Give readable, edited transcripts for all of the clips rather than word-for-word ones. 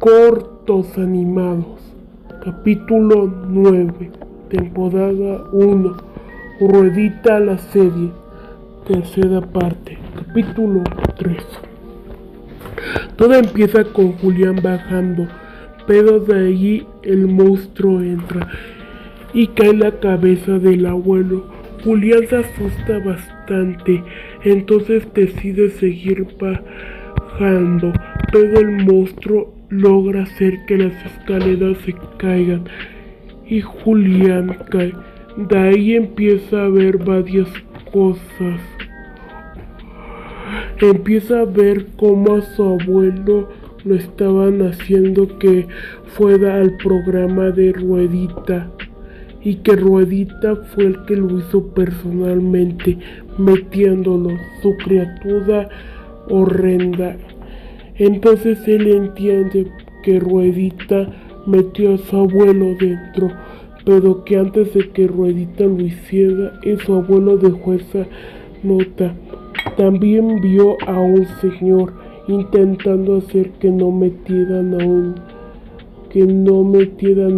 Cortos animados. Capítulo 9. Temporada 1. Ruedita la serie. Tercera parte. Capítulo 3. Todo empieza con Julián bajando, pero de allí el monstruo entra y cae la cabeza del abuelo. Julián se asusta bastante, entonces decide seguir bajando, pero el monstruo logra hacer que las escaleras se caigan y Julián cae. De ahí empieza a ver varias cosas. Empieza a ver cómo a su abuelo lo estaban haciendo que fuera al programa de Ruedita y que Ruedita fue el que lo hizo personalmente, metiéndolo, su criatura horrenda. Entonces él entiende que Ruedita metió a su abuelo dentro, pero que antes de que Ruedita lo hiciera, su abuelo dejó esa nota. También vio a un señor intentando hacer que no metieran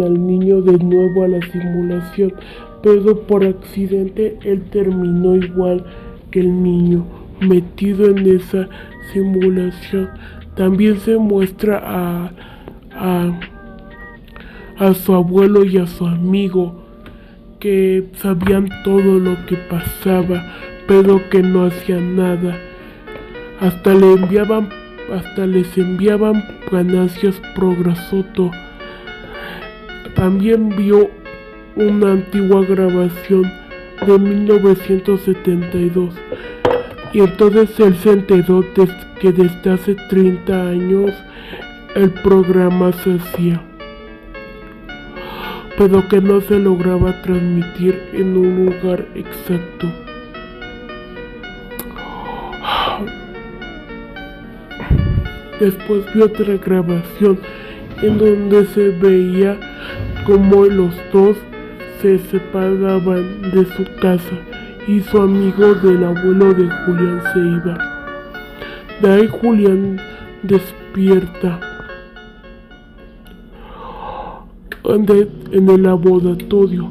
al niño de nuevo a la simulación, pero por accidente él terminó igual que el niño, metido en esa simulación. También se muestra a su abuelo y a su amigo que sabían todo lo que pasaba, pero que no hacían nada. Hasta les enviaban ganancias pro grasoto. También vio una antigua grabación de 1972 y entonces él se enteró que desde hace 30 años el programa se hacía, pero que no se lograba transmitir en un lugar exacto. Después vi otra grabación en donde se veía como los dos se separaban de su casa y su amigo del abuelo de Julián se iba. De ahí Julián despierta en el laboratorio.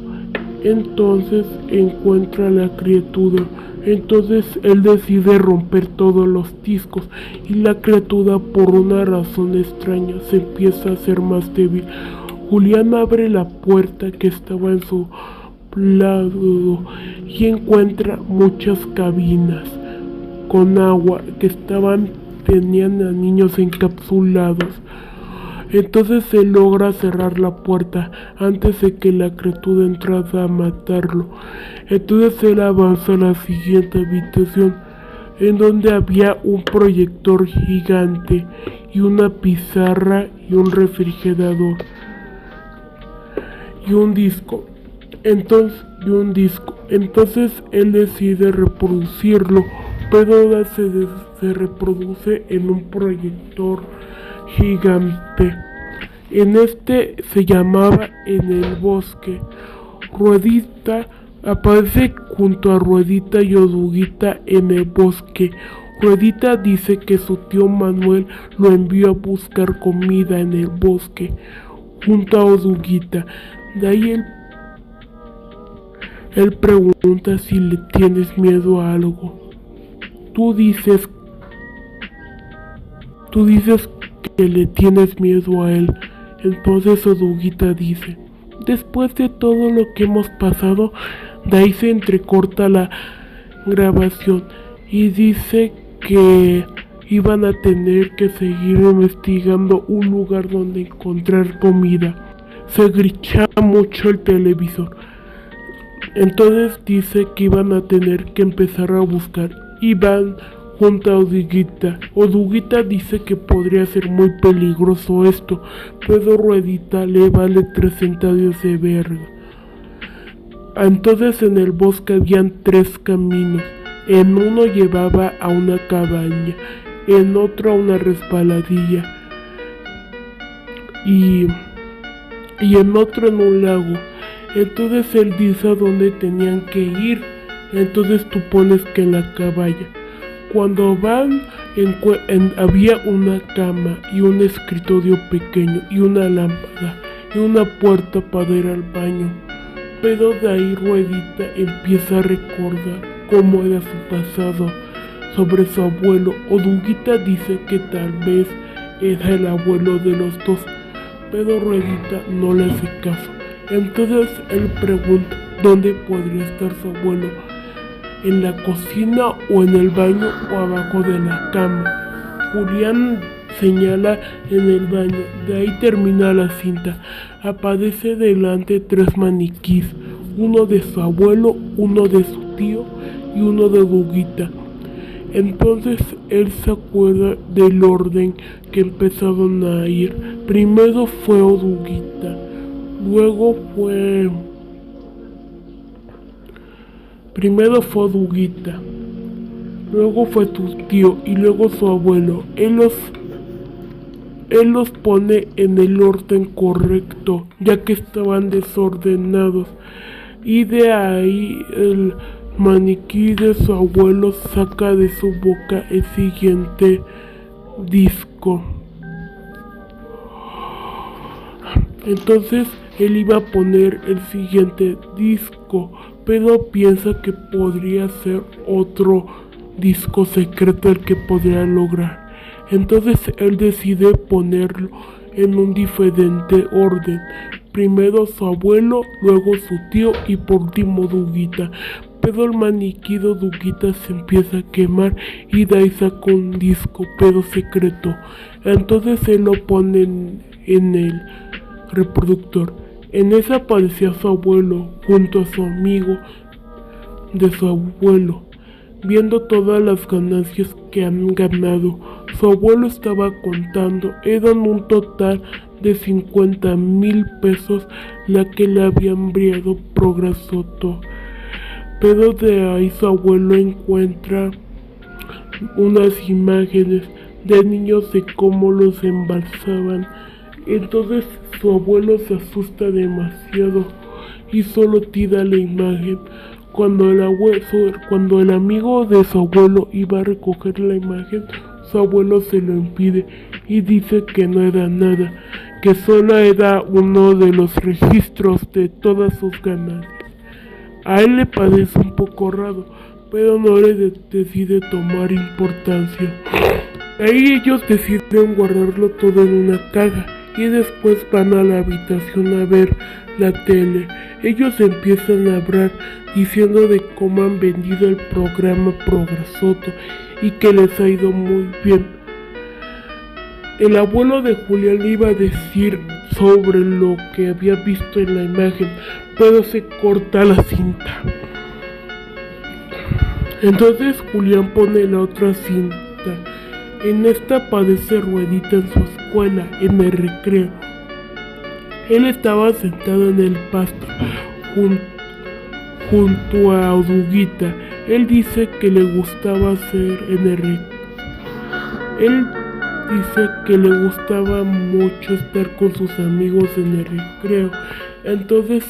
Entonces encuentra a la criatura. Entonces él decide romper todos los discos y la criatura, por una razón extraña, se empieza a hacer más débil. Julián abre la puerta que estaba en su lado y encuentra muchas cabinas con agua que tenían a niños encapsulados. Entonces él logra cerrar la puerta antes de que la criatura entrara a matarlo. Entonces él avanza a la siguiente habitación, en donde había un proyector gigante y una pizarra y un refrigerador y un disco. Entonces él decide reproducirlo, pero ahora se reproduce en un proyector gigante. En este se llamaba En el Bosque. Ruedita aparece junto a Ruedita y Oruguita en el bosque. Ruedita dice que su tío Manuel lo envió a buscar comida en el bosque junto a Oruguita. De ahí él pregunta si le tienes miedo a algo. Tú dices que le tienes miedo a él. Entonces Oruguita dice: después de todo lo que hemos pasado. De ahí se entrecorta la grabación y dice que iban a tener que seguir investigando un lugar donde encontrar comida. Se grita mucho el televisor. Entonces dice que iban a tener que empezar a buscar y van junto a Oruguita. Oruguita dice que podría ser muy peligroso esto, pero Ruedita le vale 3 centavos de verga. Entonces en el bosque habían 3 caminos. En uno llevaba a una cabaña, en otro a una resbaladilla y en otro en un lago. Entonces él dice a dónde tenían que ir. Entonces tú pones que en la cabaña. cuando van, había una cama y un escritorio pequeño y una lámpara y una puerta para ir al baño. Pero de ahí Ruedita empieza a recordar cómo era su pasado sobre su abuelo. Oduguita dice que tal vez era el abuelo de los dos, pero Ruedita no le hace caso. Entonces él pregunta dónde podría estar su abuelo, en la cocina o en el baño o abajo de la cama. Julián señala en el baño. De ahí termina la cinta. Aparece delante 3 maniquís, uno de su abuelo, uno de su tío y uno de Oduguita. Entonces él se acuerda del orden que empezaron a ir. Primero fue Oduguita, luego fue Oduguita, luego fue tu tío y luego su abuelo. Él los pone en el orden correcto, ya que estaban desordenados. Y de ahí el maniquí de su abuelo saca de su boca el siguiente disco. Entonces él iba a poner el siguiente disco, pero piensa que podría ser otro disco secreto el que podría lograr. Entonces él decide ponerlo en un diferente orden. Primero su abuelo, luego su tío y por último Oduguita. Pero el maniquí de Oduguita se empieza a quemar y de ahí saca un disco, pero secreto. Entonces él lo pone en el reproductor. En esa aparecía su abuelo junto a su amigo de su abuelo, viendo todas las ganancias que han ganado. Su abuelo estaba contando, eran un total de 50,000 pesos la que le habían enviado Progresoto. Pero de ahí su abuelo encuentra unas imágenes de niños de cómo los embalsaban. Entonces su abuelo se asusta demasiado y solo tira la imagen. Cuando el amigo de su abuelo iba a recoger la imagen, su abuelo se lo impide y dice que no era nada, que solo era uno de los registros de todas sus ganancias. A él le parece un poco raro, pero no le decide tomar importancia. Ahí ellos deciden guardarlo todo en una caja y después van a la habitación a ver la tele. Ellos empiezan a hablar diciendo de cómo han vendido el programa Progresoto y que les ha ido muy bien. El abuelo de Julián le iba a decir sobre lo que había visto en la imagen, pero se corta la cinta. Entonces Julián pone la otra cinta. En esta aparece Ruedita en su escuela, en el recreo. Él estaba sentado en el pasto junto a Oduguita. Él dice que le gustaba hacer en el recreo. Él dice que le gustaba mucho estar con sus amigos en el recreo. Entonces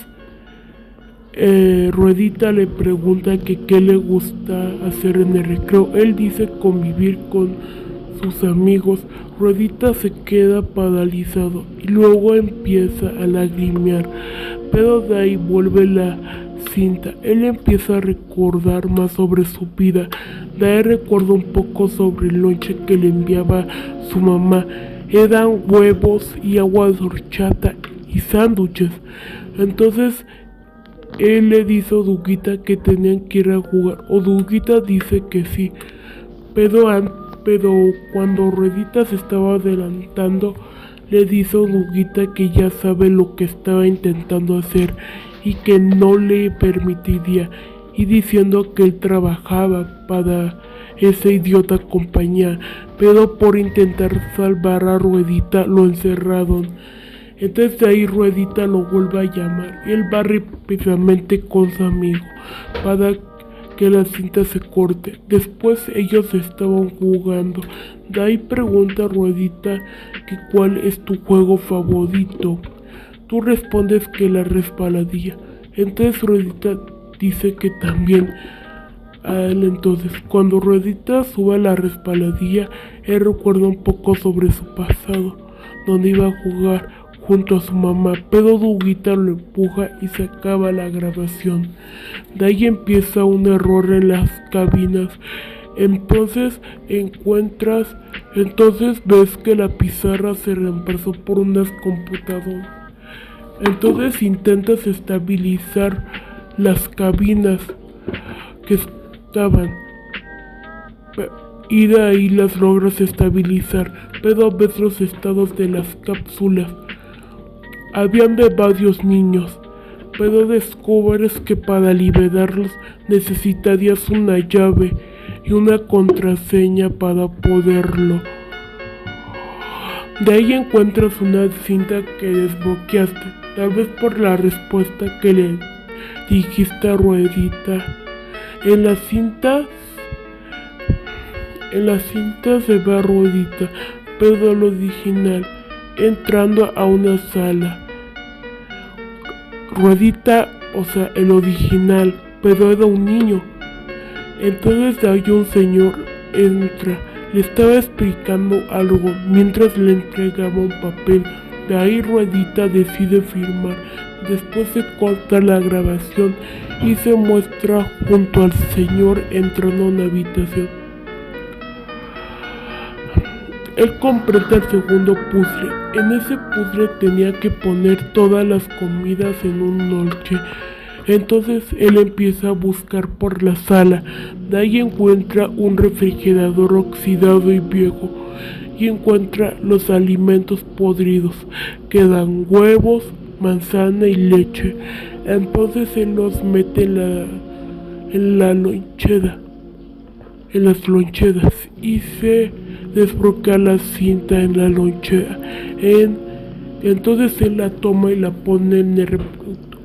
Ruedita le pregunta que qué le gusta hacer en el recreo. Él dice convivir con sus amigos. Ruedita se queda paralizado y luego empieza a lagrimear, pero de ahí vuelve la cinta. Él empieza a recordar más sobre su vida. De ahí recuerda un poco sobre el lonche que le enviaba su mamá. Eran huevos y agua de horchata y sándwiches. Entonces él le dice a Oduguita que tenían que ir a jugar. Oduguita dice que sí, pero cuando Ruedita se estaba adelantando, le dice a Oduguita que ya sabe lo que estaba intentando hacer y que no le permitiría, y diciendo que él trabajaba para esa idiota compañía, pero por intentar salvar a Ruedita lo encerraron. Entonces de ahí Ruedita lo vuelve a llamar y él va rápidamente con su amigo para que la cinta se corte. Después ellos estaban jugando. De ahí pregunta a Ruedita que cuál es tu juego favorito. Tú respondes que la resbaladilla. Entonces Ruedita dice que también a él. Entonces, cuando Ruedita sube a la resbaladilla, él recuerda un poco sobre su pasado, donde iba a jugar junto a su mamá, pero Duguita lo empuja y se acaba la grabación. De ahí empieza un error en las cabinas. Entonces ves que la pizarra se reemplazó por unas computadoras. Entonces intentas estabilizar las cabinas que estaban y de ahí las logras estabilizar, pero ves los estados de las cápsulas. Habían de varios niños, pero descubres que para liberarlos necesitarías una llave y una contraseña para poderlo. De ahí encuentras una cinta que desbloqueaste, tal vez por la respuesta que le dijiste a Ruedita. En la cinta se ve a Ruedita, pero el original, entrando a una sala. Ruedita, o sea, el original, pero era un niño. Entonces de ahí un señor entra, le estaba explicando algo mientras le entregaba un papel. De ahí Ruedita decide firmar. Después se corta la grabación y se muestra junto al señor entrando a una habitación. Él completa el segundo puzzle. En ese puzzle tenía que poner todas las comidas en un lonche. Entonces él empieza a buscar por la sala. De ahí encuentra un refrigerador oxidado y viejo y encuentra los alimentos podridos. Quedan huevos, manzana y leche. Entonces él los mete en las loncheras y se desbloquea la cinta en la lonchera. Entonces él la toma y la pone en el reproductor.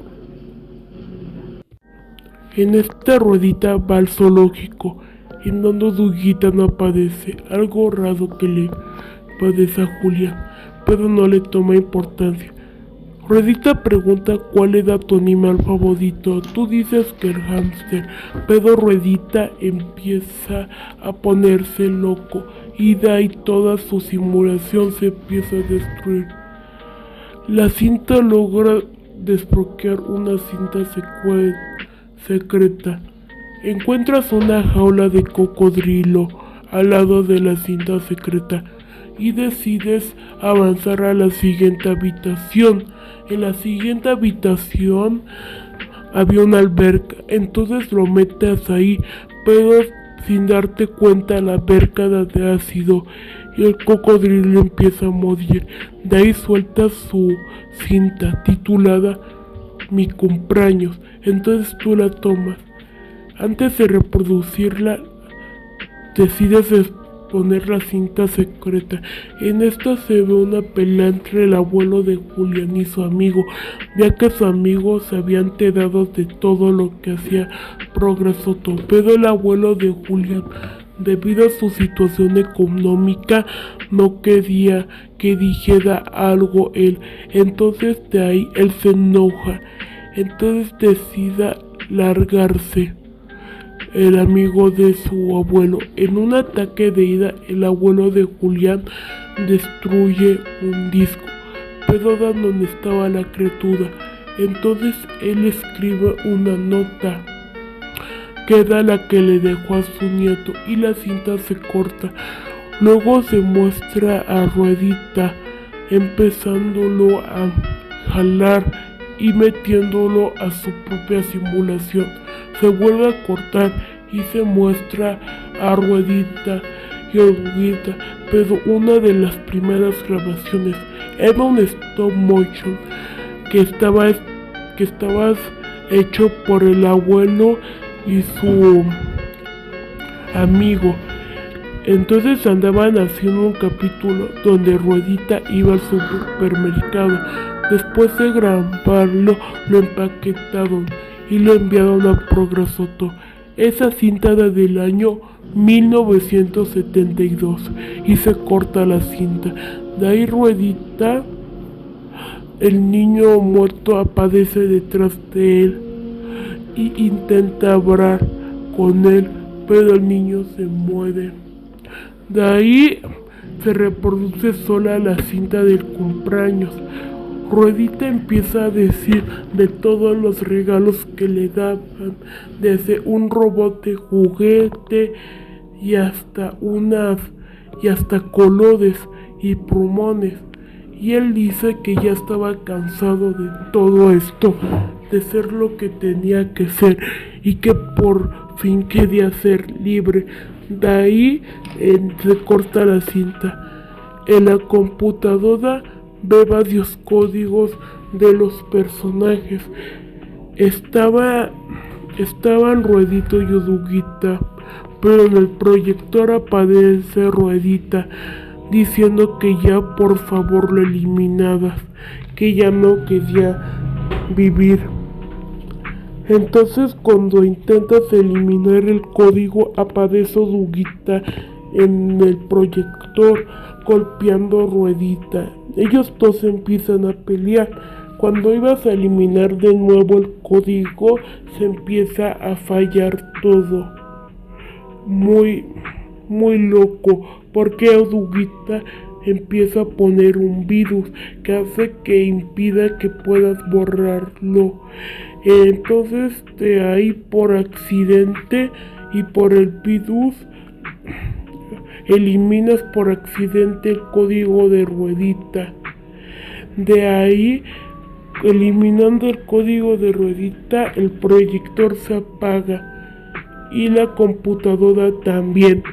En esta Ruedita va al zoológico, en donde Duguita no aparece, algo raro que le padece a Julián, pero no le toma importancia. Ruedita pregunta cuál era tu animal favorito. Tú dices que el hámster, pero Ruedita empieza a ponerse loco y de ahí toda su simulación se empieza a destruir. La cinta logra desbloquear una cinta secreta. Encuentras una jaula de cocodrilo al lado de la cinta secreta y decides avanzar a la siguiente habitación. En la siguiente habitación había una alberca, entonces lo metes ahí, pero sin darte cuenta la alberca era de ácido y el cocodrilo empieza a morir. De ahí suelta su cinta titulada Mi cumpleaños, entonces tú la tomas. Antes de reproducirla, decides poner la cinta secreta. En esta se ve una pelea entre el abuelo de Julián y su amigo, ya que su amigo se había enterado de todo lo que hacía Progresoto, pero el abuelo de Julián, debido a su situación económica, no quería que dijera algo él. Entonces de ahí él se enoja, entonces decide largarse. El amigo de su abuelo. En un ataque de ira, el abuelo de Julián destruye un disco, pero da donde estaba la criatura. Entonces él escribe una nota, que era la que le dejó a su nieto, y la cinta se corta. Luego se muestra a Ruedita empezándolo a jalar y metiéndolo a su propia simulación. Se vuelve a cortar y se muestra a Ruedita y a Duguita, pero una de las primeras grabaciones era un stop motion que estaba hecho por el abuelo y su amigo. Entonces andaban haciendo un capítulo donde Ruedita iba al supermercado. Después de grabarlo, lo empaquetaron y lo enviaron a Progresoto. Esa cinta era del año 1972 y se corta la cinta. De ahí Ruedita, el niño muerto, aparece detrás de él y intenta hablar con él, pero el niño se muere. De ahí se reproduce sola la cinta del cumpleaños. Ruedita empieza a decir de todos los regalos que le daban, desde un robot de juguete y hasta colores y plumones. Y él dice que ya estaba cansado de todo esto, de ser lo que tenía que ser y que por fin quería ser libre. De ahí se corta la cinta. En la computadora ve varios códigos de los personajes. Estaban Ruedito y Oduguita, pero en el proyector aparece Ruedita diciendo que ya por favor lo eliminadas, que ya no quería vivir. Entonces cuando intentas eliminar el código aparece Oduguita en el proyector golpeando a Ruedita. Ellos dos empiezan a pelear. Cuando ibas a eliminar de nuevo el código se empieza a fallar todo. Muy loco, porque Oduguita empieza a poner un virus que hace que impida que puedas borrarlo. Entonces de ahí por accidente y por el virus eliminas por accidente el código de Ruedita. De ahí, eliminando el código de Ruedita, el proyector se apaga y la computadora también.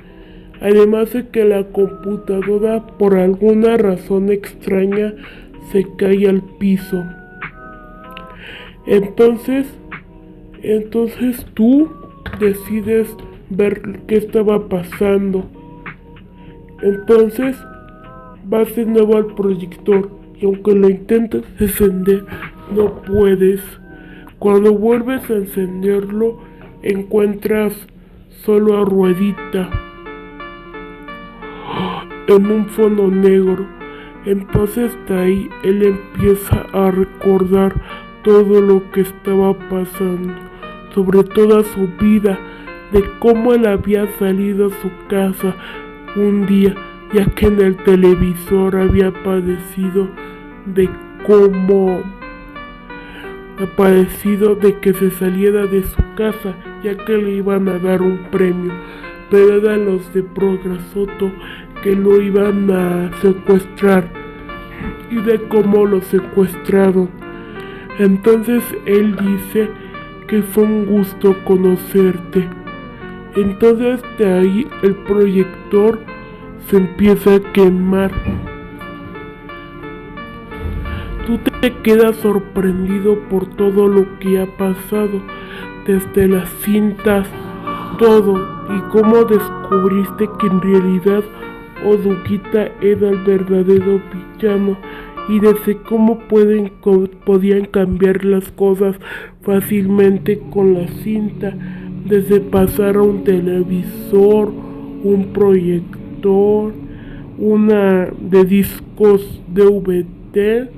Además de que la computadora por alguna razón extraña se cae al piso. Entonces tú decides ver qué estaba pasando. Entonces vas de nuevo al proyector y aunque lo intentas encender, no puedes. Cuando vuelves a encenderlo, encuentras solo a Ruedita en un fondo negro. Entonces de ahí él empieza a recordar todo lo que estaba pasando, sobre toda su vida, de cómo él había salido a su casa un día, ya que en el televisor había padecido de que se saliera de su casa, ya que le iban a dar un premio, pero eran los de Progresoto que lo iban a secuestrar y de cómo lo secuestraron. Entonces él dice que fue un gusto conocerte. Entonces de ahí el proyector se empieza a quemar. Tú te quedas sorprendido por todo lo que ha pasado, desde las cintas, todo, y cómo descubriste que en realidad Oduguita era el verdadero villano, y desde cómo podían cambiar las cosas fácilmente con la cinta, desde pasar a un televisor, un proyector, una de discos DVD.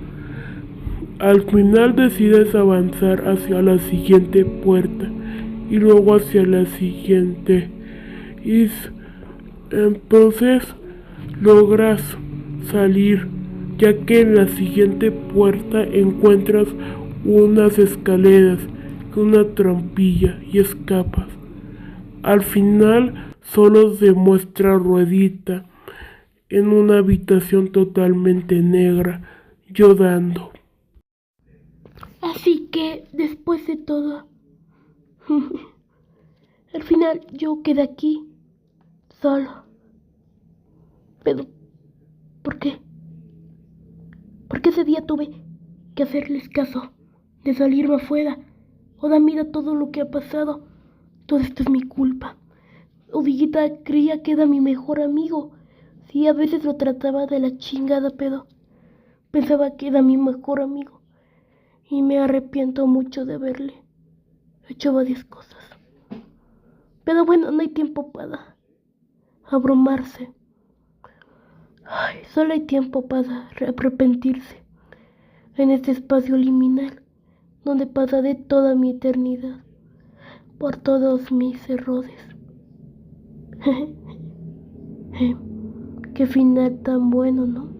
Al final decides avanzar hacia la siguiente puerta y luego hacia la siguiente, y entonces logras salir, ya que en la siguiente puerta encuentras unas escaleras, una trampilla y escapas. Al final solo se muestra Ruedita en una habitación totalmente negra, llorando. Así que, después de todo, al final yo quedé aquí, solo. Pero, ¿por qué? Porque ese día tuve que hacerles caso, de salirme afuera. Ahora mira todo lo que ha pasado. Todo esto es mi culpa. Oduguita creía que era mi mejor amigo. Sí, a veces lo trataba de la chingada, pero pensaba que era mi mejor amigo. Y me arrepiento mucho de haberle hecho varias cosas. Pero bueno, no hay tiempo para abrumarse. Solo hay tiempo para arrepentirse. En este espacio liminal, donde pasaré toda mi eternidad. por todos mis errores. Qué final tan bueno, ¿no?